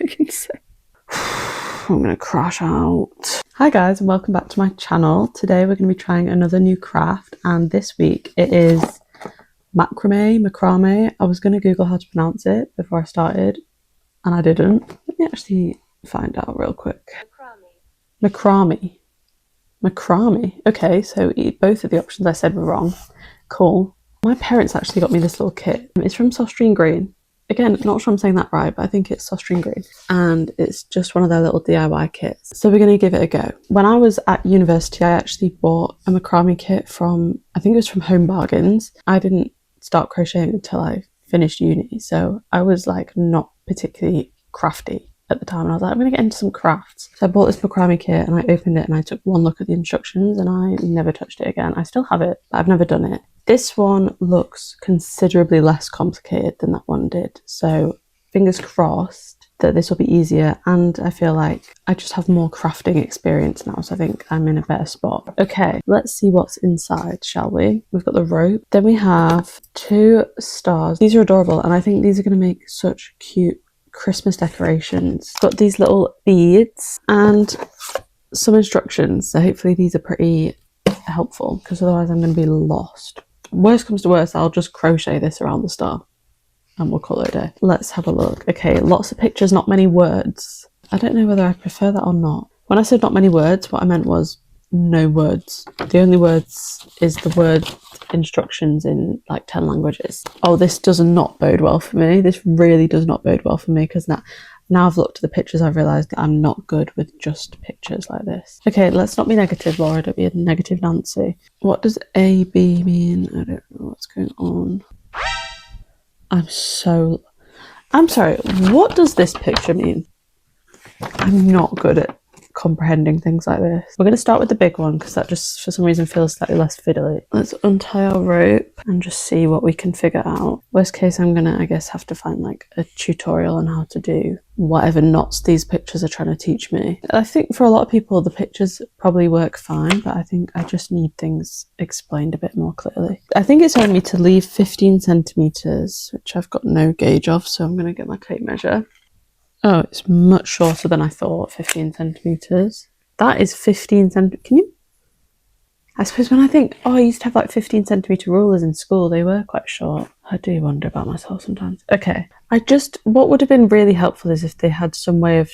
fucking sick. I'm gonna crash out. Hi guys, and welcome back to my channel. Today we're going to be trying another new craft, and this week it is macramé. I was going to Google how to pronounce it before I started, and I didn't. Let me actually find out real quick. Macramé. Okay, so both of the options I said were wrong. Cool. My parents actually got me this little kit. It's from Sostrene Grene. Again, not sure I'm saying that right, but I think it's Sostrene Grene. And it's just one of their little DIY kits. So we're going to give it a go. When I was at university, I actually bought a macrame kit from, I think it was from Home Bargains. I didn't start crocheting until I finished uni. So I was like not particularly crafty at the time. And I was like, I'm going to get into some crafts. So I bought this macrame kit and I opened it and I took one look at the instructions and I never touched it again. I still have it, but I've never done it. This one looks considerably less complicated than that one did. So fingers crossed that this will be easier. And I feel like I just have more crafting experience now. So I think I'm in a better spot. Okay, let's see what's inside, shall we? We've got the rope. Then we have 2 stars. These are adorable. And I think these are going to make such cute Christmas decorations. Got these little beads and some instructions. So hopefully these are pretty helpful because otherwise I'm going to be lost. Worst comes to worst, I'll just crochet this around the star and we'll call it a day. Let's have a look. Okay, lots of pictures, not many words. I don't know whether I prefer that or not. When I said not many words, what I meant was no words. The only words is the word instructions in like 10 languages. Oh, this does not bode well for me. This really does not bode well for me because now I've looked at the pictures, I've realised that I'm not good with just pictures like this. Okay, let's not be negative, Laura. Don't be a negative Nancy. What does AB mean? I don't know what's going on. I'm sorry, what does this picture mean? I'm not good at comprehending things like this. We're going to start with the big one because that just for some reason feels slightly less fiddly. Let's untie our rope and just see what we can figure out. Worst case, I'm gonna, I guess, have to find like a tutorial on how to do whatever knots these pictures are trying to teach me. I think for a lot of people the pictures probably work fine, but I think I just need things explained a bit more clearly. I think it's telling me to leave 15 centimeters, which I've got no gauge of, so I'm gonna get my tape measure. Oh, it's much shorter than I thought, 15 centimetres. That is 15 centimetres. Can you? I suppose when I think, oh, I used to have like 15 centimetre rulers in school, they were quite short. I do wonder about myself sometimes. Okay, what would have been really helpful is if they had some way of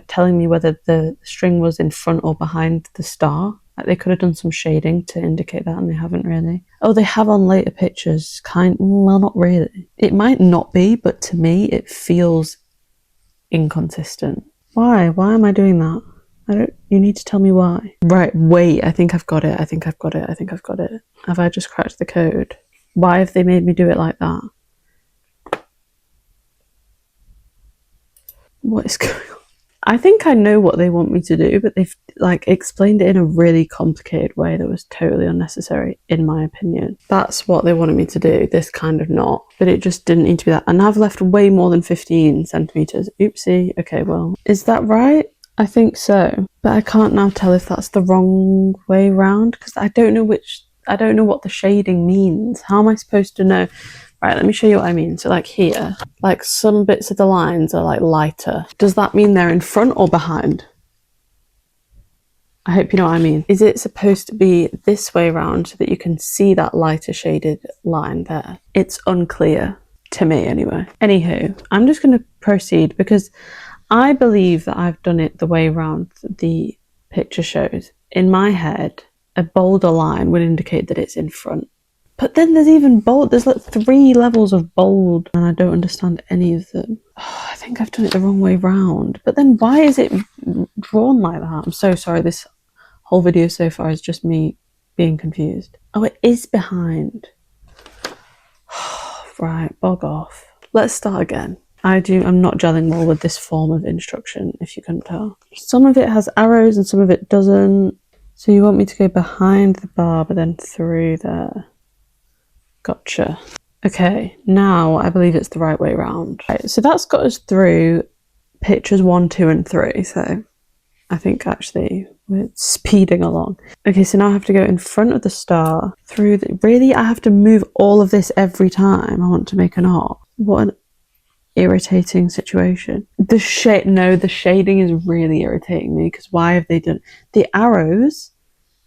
telling me whether the string was in front or behind the star. Like they could have done some shading to indicate that, and they haven't really. Oh, they have on later pictures, well, not really. It might not be, but to me, it feels inconsistent. Why am I doing that? You need to tell me why. Right, wait, I think I've got it. Have I just cracked the code? Why have they made me do it like that? What is going on? I think I know what they want me to do, but they've like explained it in a really complicated way that was totally unnecessary, in my opinion. That's what they wanted me to do, this kind of knot, but it just didn't need to be that. And I've left way more than 15 centimetres. Oopsie. Okay, well, is that right? I think so, but I can't now tell if that's the wrong way round because I don't know what the shading means. How am I supposed to know? Right, let me show you what I mean. So like here, like some bits of the lines are like lighter. Does that mean they're in front or behind? I hope you know what I mean. Is it supposed to be this way around so that you can see that lighter shaded line there? It's unclear to me anyway. Anywho, I'm just going to proceed because I believe that I've done it the way around the picture shows. In my head, a bolder line would indicate that it's in front. But then there's even bold. There's like 3 levels of bold and I don't understand any of them. Oh, I think I've done it the wrong way round. But then why is it drawn like that? I'm so sorry. This whole video so far is just me being confused. Oh, it is behind. Right, bog off. Let's start again. I'm not gelling well with this form of instruction, if you couldn't tell. Some of it has arrows and some of it doesn't. So you want me to go behind the bar but then through there. Gotcha. Okay, now I believe it's the right way around. Right, so that's got us through pictures 1, 2 and 3. So I think actually we're speeding along. Okay, so now I have to go in front of the star through really I have to move all of this every time I want to make a knot. What an irritating situation. The shading is really irritating me, because why have they done the arrows?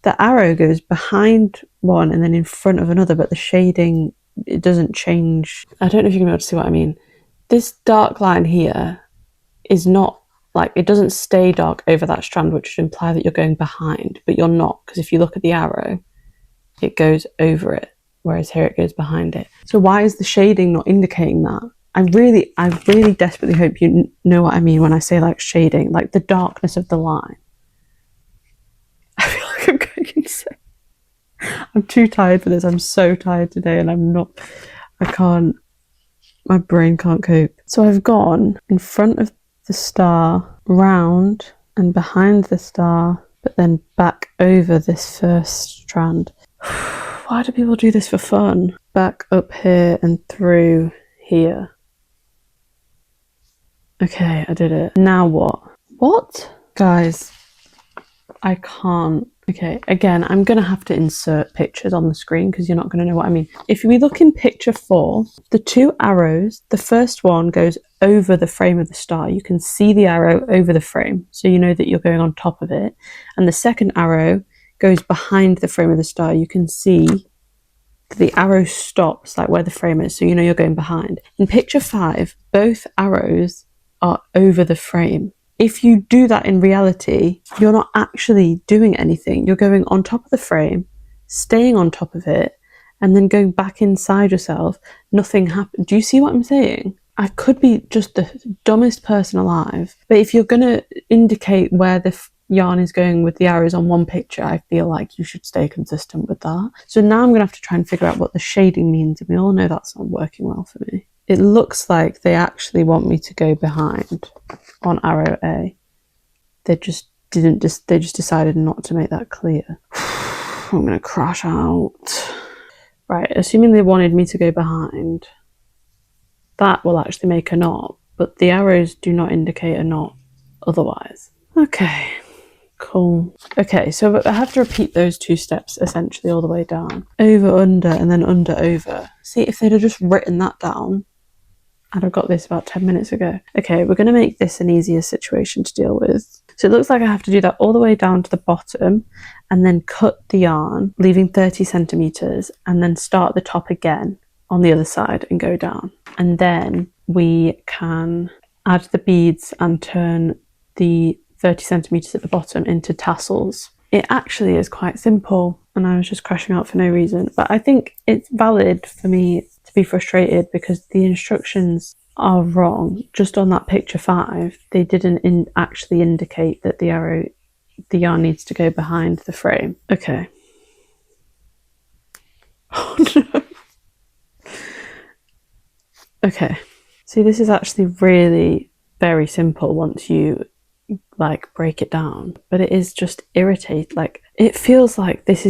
The arrow goes behind one and then in front of another, but the shading, it doesn't change. I don't know if you're gonna be able to see what I mean. This dark line here is not, like, it doesn't stay dark over that strand, which would imply that you're going behind, but you're not, because if you look at the arrow, it goes over it, whereas here it goes behind it. So why is the shading not indicating that? I really desperately hope you know what I mean when I say, like, shading, like the darkness of the line. I feel like I'm going insane. I'm too tired for this. I'm so tired today, and my brain can't cope. So I've gone in front of the star, round and behind the star, but then back over this first strand. Why do people do this for fun? Back up here and through here. Okay, I did it. Now what? What? Guys, I can't. Okay, again, I'm going to have to insert pictures on the screen because you're not going to know what I mean. If we look in picture 4, the 2 arrows, the first one goes over the frame of the star. You can see the arrow over the frame, so you know that you're going on top of it. And the second arrow goes behind the frame of the star. You can see that the arrow stops, like where the frame is, so you know you're going behind. In picture 5, both arrows are over the frame. If you do that in reality, you're not actually doing anything. You're going on top of the frame, staying on top of it, and then going back inside yourself. Nothing happened. Do you see what I'm saying? I could be just the dumbest person alive, but if you're going to indicate where the yarn is going with the arrows on one picture, I feel like you should stay consistent with that. So now I'm going to have to try and figure out what the shading means, and we all know that's not working well for me. It looks like they actually want me to go behind on arrow A. They just decided not to make that clear. I'm gonna crash out. Right, assuming they wanted me to go behind, that will actually make a knot, but the arrows do not indicate a knot otherwise. Okay, cool. Okay, so I have to repeat those 2 steps essentially all the way down. Over, under, and then under, over. See, if they'd have just written that down, I'd have got this about 10 minutes ago. Okay, we're going to make this an easier situation to deal with. So it looks like I have to do that all the way down to the bottom and then cut the yarn, leaving 30 centimeters, and then start the top again on the other side and go down. And then we can add the beads and turn the 30 centimeters at the bottom into tassels. It actually is quite simple, and I was just crashing out for no reason, but I think it's valid for me to be frustrated because the instructions are wrong. Just on that picture 5, they didn't actually indicate that the yarn needs to go behind the frame. Okay. Oh no. Okay. See, this is actually really very simple once you like break it down, but it is just irritating. Like, it feels like this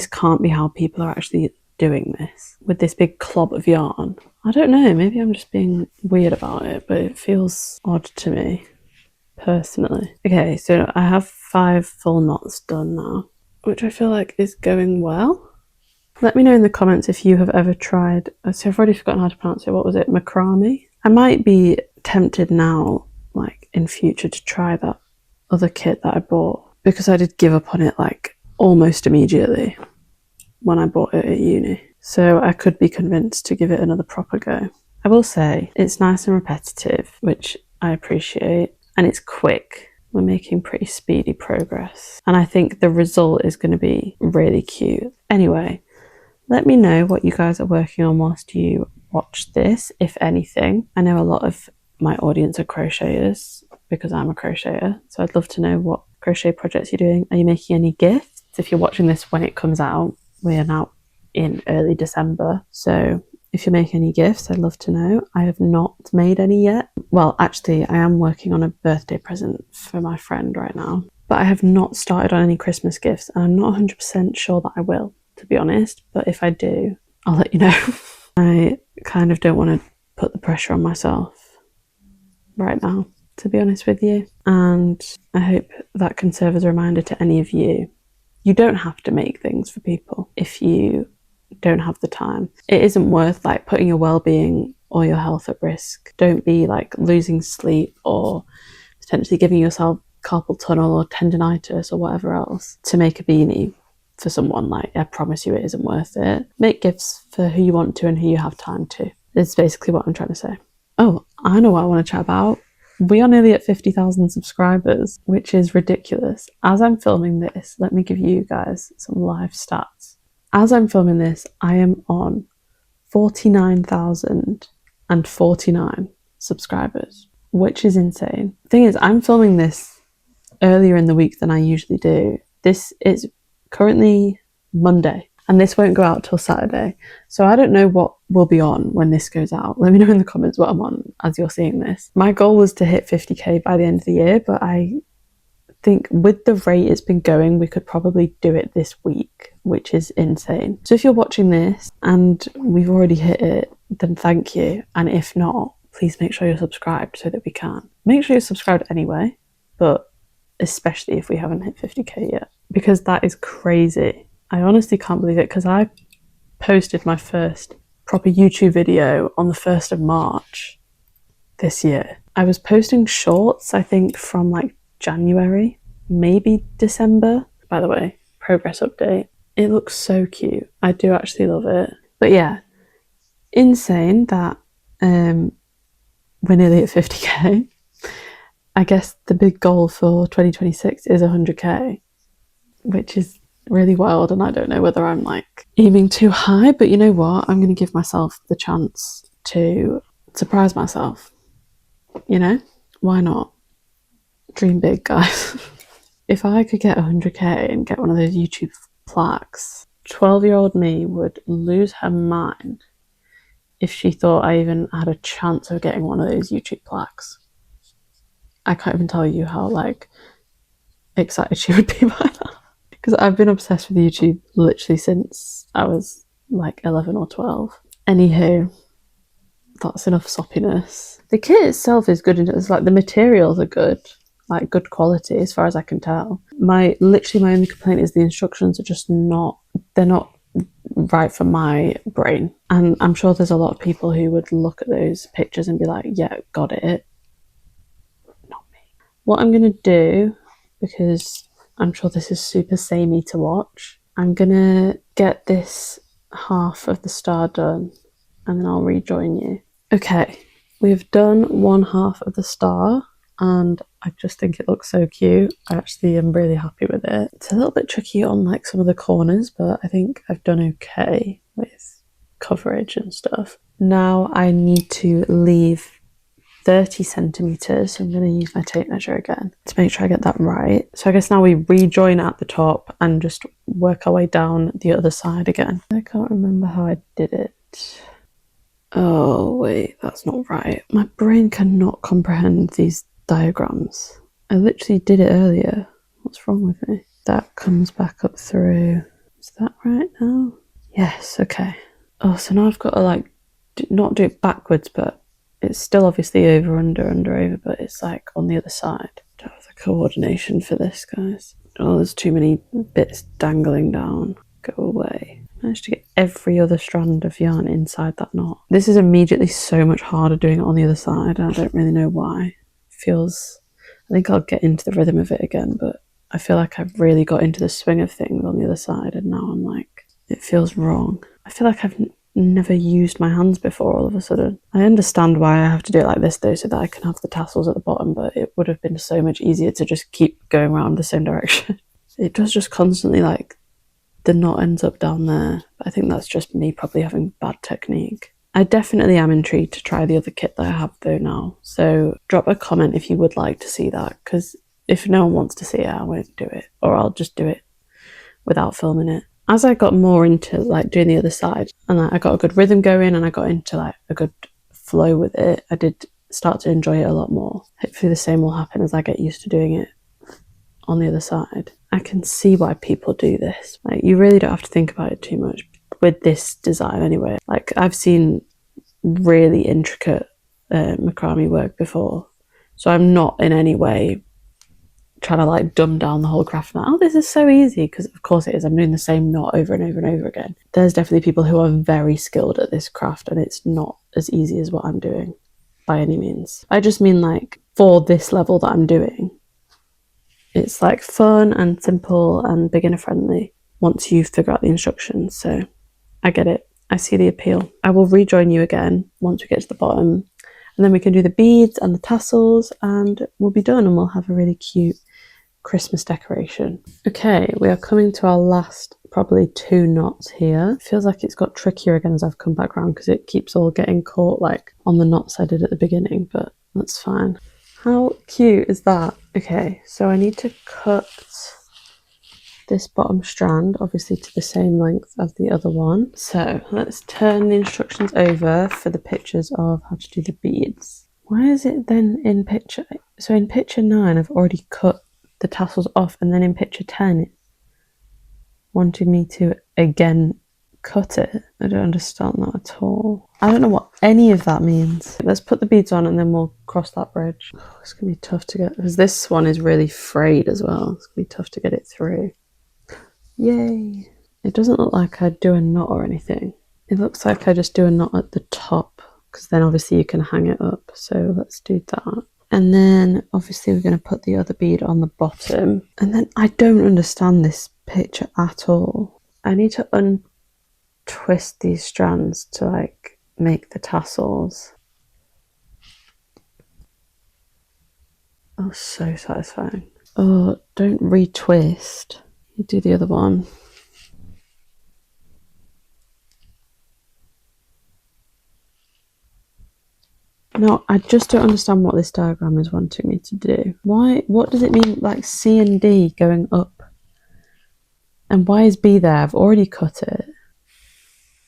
can't be how people are actually doing this with this big clob of yarn. I don't know, maybe I'm just being weird about it, but it feels odd to me personally. Okay, so I have 5 full knots done now, which I feel like is going well. Let me know in the comments if you have ever tried, so I've already forgotten how to pronounce it. What was it? Macramé? I might be tempted now, like in future, to try that other kit that I bought, because I did give up on it like almost immediately when I bought it at uni. So I could be convinced to give it another proper go. I will say it's nice and repetitive, which I appreciate, and it's quick. We're making pretty speedy progress, and I think the result is going to be really cute. Anyway, let me know what you guys are working on whilst you watch this, if anything. I know a lot of my audience are crocheters because I'm a crocheter, so I'd love to know what crochet projects you're doing. Are you making any gifts? If you're watching this when it comes out, we are now in early December, so if you're making any gifts, I'd love to know. I have not made any yet. Well, actually, I am working on a birthday present for my friend right now, but I have not started on any Christmas gifts, and I'm not 100% sure that I will, to be honest, but if I do, I'll let you know. I kind of don't want to put the pressure on myself right now, to be honest with you, and I hope that can serve as a reminder to any of you. You don't have to make things for people if you don't have the time. It isn't worth like putting your well-being or your health at risk. Don't be like losing sleep or potentially giving yourself carpal tunnel or tendonitis or whatever else to make a beanie for someone. Like, I promise you it isn't worth it. Make gifts for who you want to and who you have time to. It's basically what I'm trying to say. Oh, I know what I want to chat about. We are nearly at 50,000 subscribers, which is ridiculous. As I'm filming this, let me give you guys some live stats. As I'm filming this, I am on 49,049 subscribers, which is insane. The thing is, I'm filming this earlier in the week than I usually do. This is currently Monday, and this won't go out till Saturday. So I don't know what will be on when this goes out. Let me know in the comments what I'm on as you're seeing this. My goal was to hit 50k by the end of the year, but I think with the rate it's been going, we could probably do it this week, which is insane. So if you're watching this and we've already hit it, then thank you. And if not, please make sure you're subscribed so that we can. Make sure you're subscribed anyway, but especially if we haven't hit 50k yet, because that is crazy. I honestly can't believe it, because I posted my first proper YouTube video on the 1st of March this year. I was posting shorts, I think, from like January, maybe December. By the way, progress update. It looks so cute. I do actually love it. But yeah, insane that we're nearly at 50k. I guess the big goal for 2026 is 100k, which is really wild, and I don't know whether I'm like aiming too high, but you know what? I'm going to give myself the chance to surprise myself. You know? Why not? Dream big, guys. If I could get 100k and get one of those YouTube plaques, 12-year-old me would lose her mind if she thought I even had a chance of getting one of those YouTube plaques. I can't even tell you how like excited she would be by that. Because I've been obsessed with YouTube literally since I was like 11 or 12. Anywho, that's enough soppiness. The kit itself is good. It's like the materials are good, like good quality as far as I can tell. My only complaint is the instructions are just not right for my brain. And I'm sure there's a lot of people who would look at those pictures and be like, yeah, got it. Not me. What I'm going to do, because I'm sure this is super samey to watch, I'm gonna get this half of the star done and then I'll rejoin you. Okay, we've done one half of the star and I just think it looks so cute. I actually am really happy with it. It's a little bit tricky on like some of the corners, but I think I've done okay with coverage and stuff. Now I need to leave 30 centimeters, so I'm going to use my tape measure again to make sure I get that right. So I guess now we rejoin at the top and just work our way down the other side again. I can't remember how I did it. Oh wait, that's not right. My brain cannot comprehend these diagrams. I literally did it earlier. What's wrong with me? That comes back up through. Is that right now? Yes, okay. Oh, so now I've got to like not do it backwards, but it's still obviously over, over, but it's like on the other side. Don't have the coordination for this, guys. Oh, there's too many bits dangling down. Go away. Managed to get every other strand of yarn inside that knot. This is immediately so much harder doing it on the other side, and I don't really know why. I think I'll get into the rhythm of it again, but I feel like I've really got into the swing of things on the other side, and now I'm like, it feels wrong. I feel like I've never used my hands before all of a sudden. I understand why I have to do it like this though, so that I can have the tassels at the bottom, but it would have been so much easier to just keep going around the same direction. It does just constantly, like, the knot ends up down there, but I think that's just me probably having bad technique. I definitely am intrigued to try the other kit that I have though now, so drop a comment if you would like to see that, because if no one wants to see it, I won't do it, or I'll just do it without filming it. As I got more into like doing the other side and like, I got a good rhythm going and I got into like a good flow with it, I did start to enjoy it a lot more. Hopefully the same will happen as I get used to doing it on the other side. I can see why people do this. Like, you really don't have to think about it too much with this design anyway. Like, I've seen really intricate macrame work before, so I'm not in any way trying to like dumb down the whole craft now. Oh, this is so easy, because of course it is. I'm doing the same knot over and over and over again. There's definitely people who are very skilled at this craft, and it's not as easy as what I'm doing by any means. I just mean like for this level that I'm doing, it's like fun and simple and beginner friendly once you figure out the instructions. So I get it. I see the appeal. I will rejoin you again once we get to the bottom, and then we can do the beads and the tassels, and we'll be done, and we'll have a really cute Christmas decoration. Okay, we are coming to our last probably 2 knots here. It feels like it's got trickier again as I've come back around, because it keeps all getting caught like on the knots I did at the beginning, but that's fine. How cute is that? Okay, so I need to cut this bottom strand obviously to the same length as the other one. So let's turn the instructions over for the pictures of how to do the beads. Why is it then in picture? So in picture 9 I've already cut the tassels off, and then in picture 10 it wanted me to again cut it. I don't understand that at all. I don't know what any of that means. Let's put the beads on and then we'll cross that bridge. Oh, it's gonna be tough to get, because this one is really frayed as well. It's gonna be tough to get it through. Yay. It doesn't look like I do a knot or anything. It looks like I just do a knot at the top, because then obviously you can hang it up. So let's do that. And then obviously we're going to put the other bead on the bottom. And then I don't understand this picture at all. I need to untwist these strands to like make the tassels. Oh, so satisfying. Oh, don't retwist. You do the other one. No, I just don't understand what this diagram is wanting me to do. Why? What does it mean, like C and D going up? And why is B there? I've already cut it.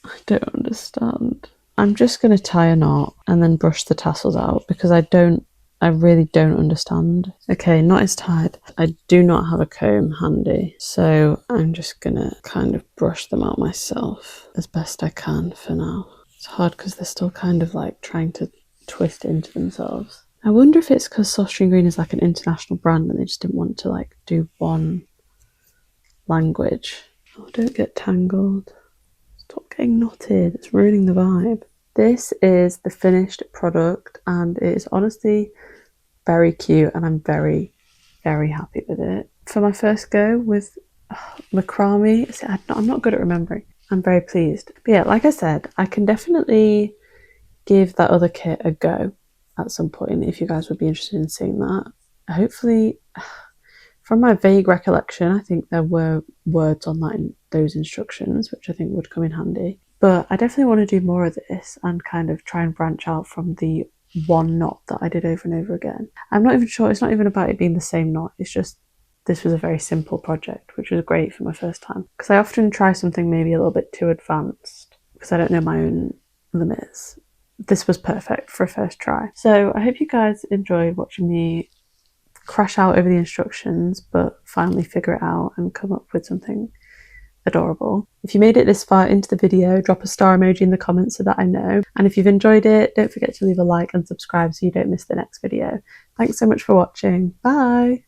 I don't understand. I'm just going to tie a knot and then brush the tassels out, because I really don't understand. Okay, knot is tied. I do not have a comb handy, so I'm just going to kind of brush them out myself as best I can for now. It's hard because they're still kind of like trying to twist into themselves. I wonder if it's because Sostrene Grene is like an international brand and they just didn't want to like do one language. Oh, don't get tangled. Stop getting knotted. It's ruining the vibe. This is the finished product, and it is honestly very cute, and I'm very, very happy with it. For my first go with macrame, see, I'm not good at remembering. I'm very pleased. But yeah, like I said, I can definitely give that other kit a go at some point if you guys would be interested in seeing that. Hopefully, from my vague recollection, I think there were words on that in those instructions, which I think would come in handy. But I definitely want to do more of this and kind of try and branch out from the one knot that I did over and over again. I'm not even sure, it's not even about it being the same knot, it's just this was a very simple project, which was great for my first time. Because I often try something maybe a little bit too advanced because I don't know my own limits. This was perfect for a first try. So I hope you guys enjoyed watching me crash out over the instructions, but finally figure it out and come up with something adorable. If you made it this far into the video, drop a star emoji in the comments so that I know. And if you've enjoyed it, don't forget to leave a like and subscribe so you don't miss the next video. Thanks so much for watching. Bye!